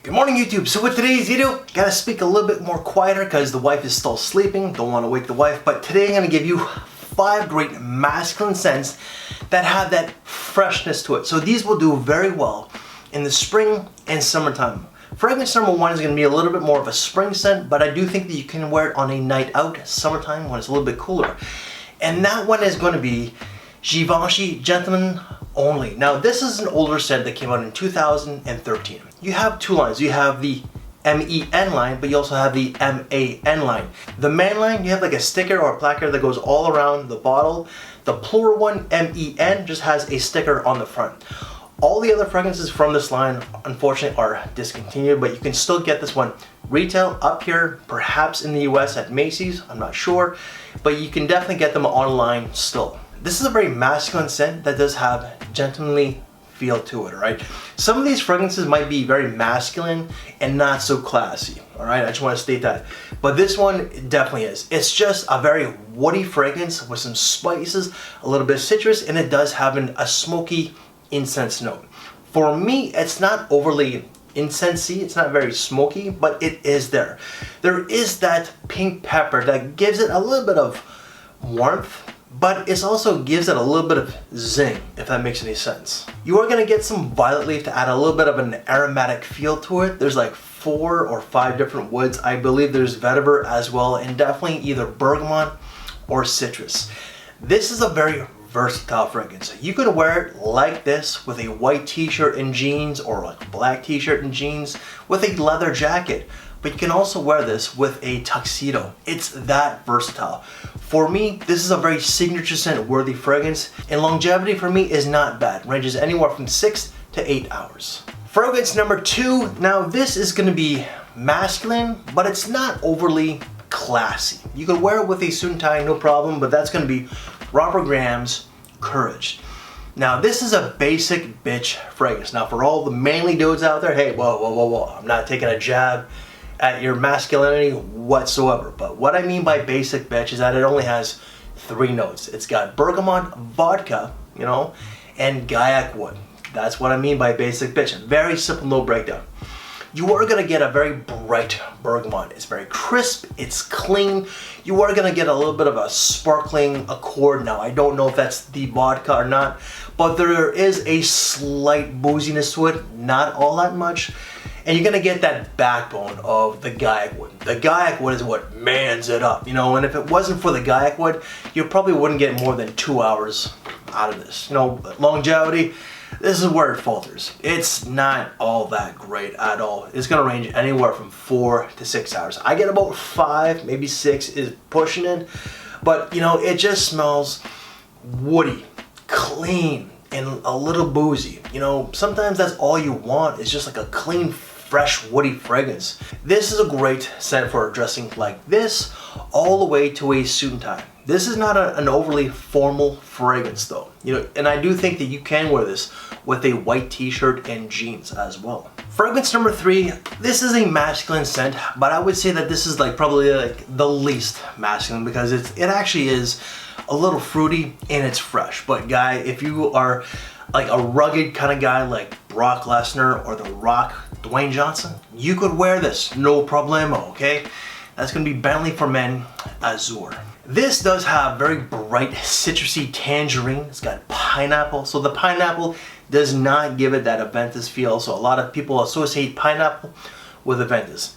Good morning, YouTube. So with today's video, gotta speak a little bit more quieter because the wife is still sleeping. Don't want to wake the wife. But today I'm gonna give you 5 great masculine scents that have that freshness to it. So these will do very well in the spring and summertime. Fragrance number 1 is gonna be a little bit more of a spring scent, but I do think that you can wear it on a night out, summertime, when it's a little bit cooler. And that one is gonna be Givenchy Gentlemen Only. Now this is an older scent that came out in 2013. You have 2 lines. You have the MEN line, but you also have the MAN line. The man line, you have like a sticker or a placard that goes all around the bottle. The plural one, MEN, just has a sticker on the front. All the other fragrances from this line, unfortunately, are discontinued, but you can still get this one retail up here, perhaps in the US at Macy's, I'm not sure, but you can definitely get them online still. This is a very masculine scent that does have gentlemanly feel to it, alright? Some of these fragrances might be very masculine and not so classy, alright? I just want to state that. But this one definitely is. It's just a very woody fragrance with some spices, a little bit of citrus, and it does have a smoky incense note. For me, it's not overly incensey, it's not very smoky, but it is there. There is that pink pepper that gives it a little bit of warmth, but it also gives it a little bit of zing, if that makes any sense. You are going to get some violet leaf to add a little bit of an aromatic feel to it. There's like 4 or 5 different woods. I believe there's vetiver as well, and definitely either bergamot or citrus. This is a very versatile fragrance. You could wear it like this with a white t-shirt and jeans, or like a black t-shirt and jeans with a leather jacket. But you can also wear this with a tuxedo. It's that versatile. For me, this is a very signature scent worthy fragrance, and longevity for me is not bad. Ranges anywhere from 6 to 8 hours. Fragrance number 2, now this is gonna be masculine, but it's not overly classy. You can wear it with a suit and tie, no problem, but that's gonna be Robert Graham's Courage. Now this is a basic bitch fragrance. Now for all the manly dudes out there, hey, whoa. I'm not taking a jab at your masculinity whatsoever. But what I mean by basic bitch is that it only has 3 notes. It's got bergamot, vodka, and gaiac wood. That's what I mean by basic bitch. Very simple note breakdown. You are gonna get a very bright bergamot. It's very crisp, it's clean. You are gonna get a little bit of a sparkling accord. Now, I don't know if that's the vodka or not, but there is a slight booziness to it, not all that much. And you're gonna get that backbone of the gaiac wood. The gaiac wood is what mans it up, and if it wasn't for the gaiac wood, you probably wouldn't get more than 2 hours out of this. Longevity, this is where it falters. It's not all that great at all. It's gonna range anywhere from 4 to 6 hours. I get about 5, maybe 6 is pushing it, but it just smells woody, clean, and a little boozy. Sometimes that's all you want, is just like a clean, fresh, woody fragrance. This is a great scent for dressing like this, all the way to a suit and tie. This is not an overly formal fragrance though, and I do think that you can wear this with a white t-shirt and jeans as well. Fragrance number 3, this is a masculine scent, but I would say that this is probably the least masculine, because it actually is a little fruity and it's fresh. But guy, if you are like a rugged kind of guy like Brock Lesnar or The Rock, Dwayne Johnson, you could wear this, no problemo, okay? That's gonna be Bentley Men Azure. This does have very bright citrusy tangerine. It's got pineapple. So the pineapple does not give it that Aventus feel. So a lot of people associate pineapple with Aventus.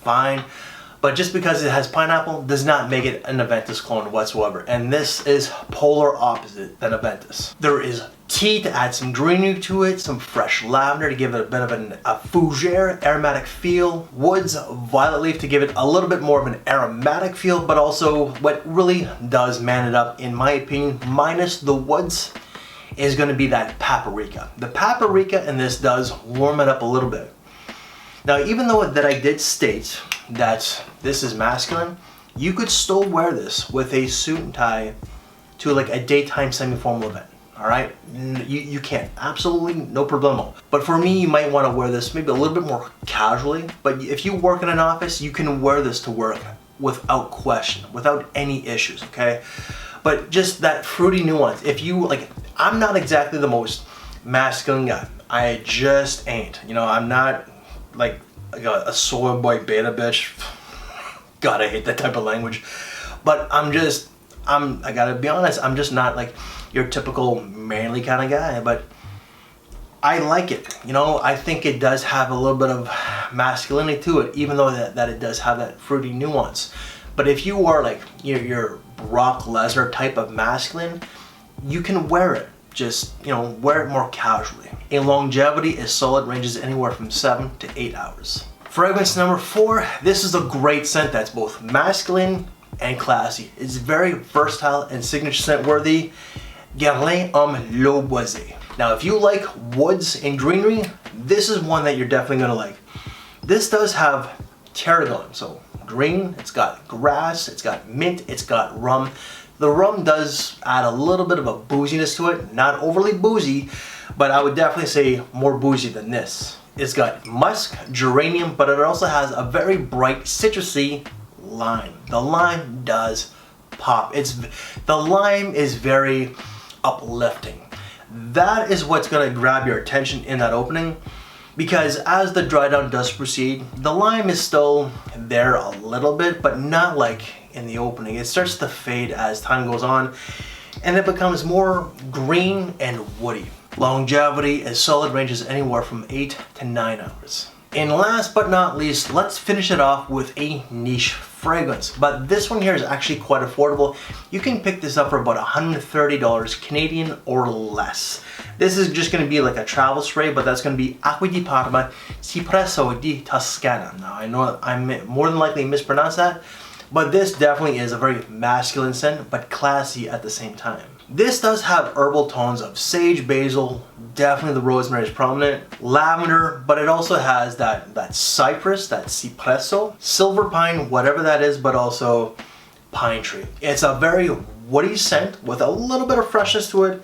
Fine. But just because it has pineapple does not make it an Aventus clone whatsoever. And this is polar opposite than Aventus. There is tea to add some greenery to it, some fresh lavender to give it a bit of a fougere aromatic feel, woods, violet leaf to give it a little bit more of an aromatic feel, but also what really does man it up, in my opinion, minus the woods, is going to be that paprika. The paprika in this does warm it up a little bit. Now, even though that I did state that this is masculine, you could still wear this with a suit and tie to like a daytime semi-formal event. Alright, you can, absolutely no problemo. But for me, you might want to wear this maybe a little bit more casually. But if you work in an office, you can wear this to work without question, without any issues, okay? But just that fruity nuance. If you I'm not exactly the most masculine guy. I just ain't. I'm not like a soy boy beta bitch. God, I hate that type of language. But I gotta be honest, I'm just not like your typical manly kind of guy, but I like it. You know, I think it does have a little bit of masculinity to it, even though that it does have that fruity nuance. But if you are like your Brock Lesnar type of masculine, you can wear it. Just, you know, wear it more casually. In longevity, is solid, ranges anywhere from 7 to 8 hours. Fragrance number 4, this is a great scent that's both masculine and classy. It's very versatile and signature scent worthy. Guerlain Homme Le Boisé. Now if you like woods and greenery, this is one that you're definitely gonna like. This does have tarragon, so green, it's got grass, it's got mint, it's got rum. The rum does add a little bit of a booziness to it, not overly boozy, but I would definitely say more boozy than this. It's got musk, geranium, but it also has a very bright citrusy lime. The lime does pop. The lime is very uplifting. That is what's gonna grab your attention in that opening, because as the dry down does proceed, the lime is still there a little bit, but not like in the opening. It starts to fade as time goes on, and it becomes more green and woody. Longevity is solid, ranges anywhere from 8 to 9 hours. And last but not least, let's finish it off with a niche fragrance. But this one here is actually quite affordable. You can pick this up for about $130 Canadian or less. This is just going to be like a travel spray, but that's going to be Aqua di Parma Cipresso di Toscana. Now I know I'm more than likely mispronounced that, but this definitely is a very masculine scent, but classy at the same time. This does have herbal tones of sage, basil, definitely the rosemary is prominent, lavender, but it also has that cypress, that cipresso, silver pine, whatever that is, but also pine tree. It's a very woody scent with a little bit of freshness to it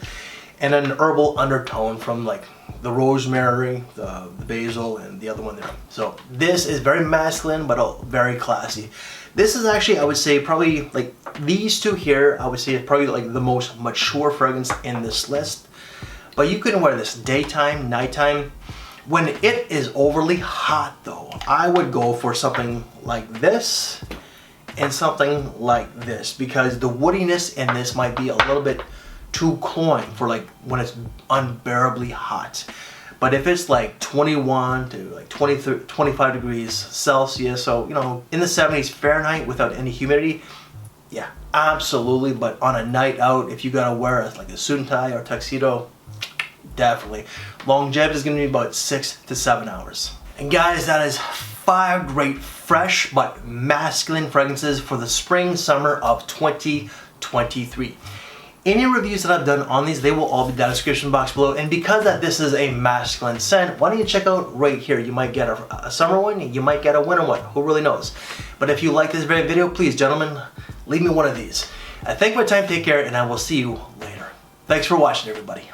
and an herbal undertone from like the rosemary, the basil, and the other one there. So this is very masculine, but very classy. This is actually, I would say, probably like these two here, I would say is probably like the most mature fragrance in this list. But you can wear this daytime, nighttime. When it is overly hot though, I would go for something like this and something like this, because the woodiness in this might be a little bit too cloying for like when it's unbearably hot. But if it's like 21 to like 25 degrees Celsius, so you know, in the 70s Fahrenheit without any humidity, yeah, absolutely. But on a night out, if you gotta wear like a suit and tie or tuxedo, definitely. Longevity is gonna be about 6 to 7 hours. And guys, that is 5 great fresh but masculine fragrances for the spring summer of 2023. Any reviews that I've done on these, they will all be down in the description box below. And because that this is a masculine scent, why don't you check out right here? You might get a summer one, you might get a winter one, who really knows? But if you like this very video, please, gentlemen, leave me one of these. I thank you for your time, take care, and I will see you later. Thanks for watching, everybody.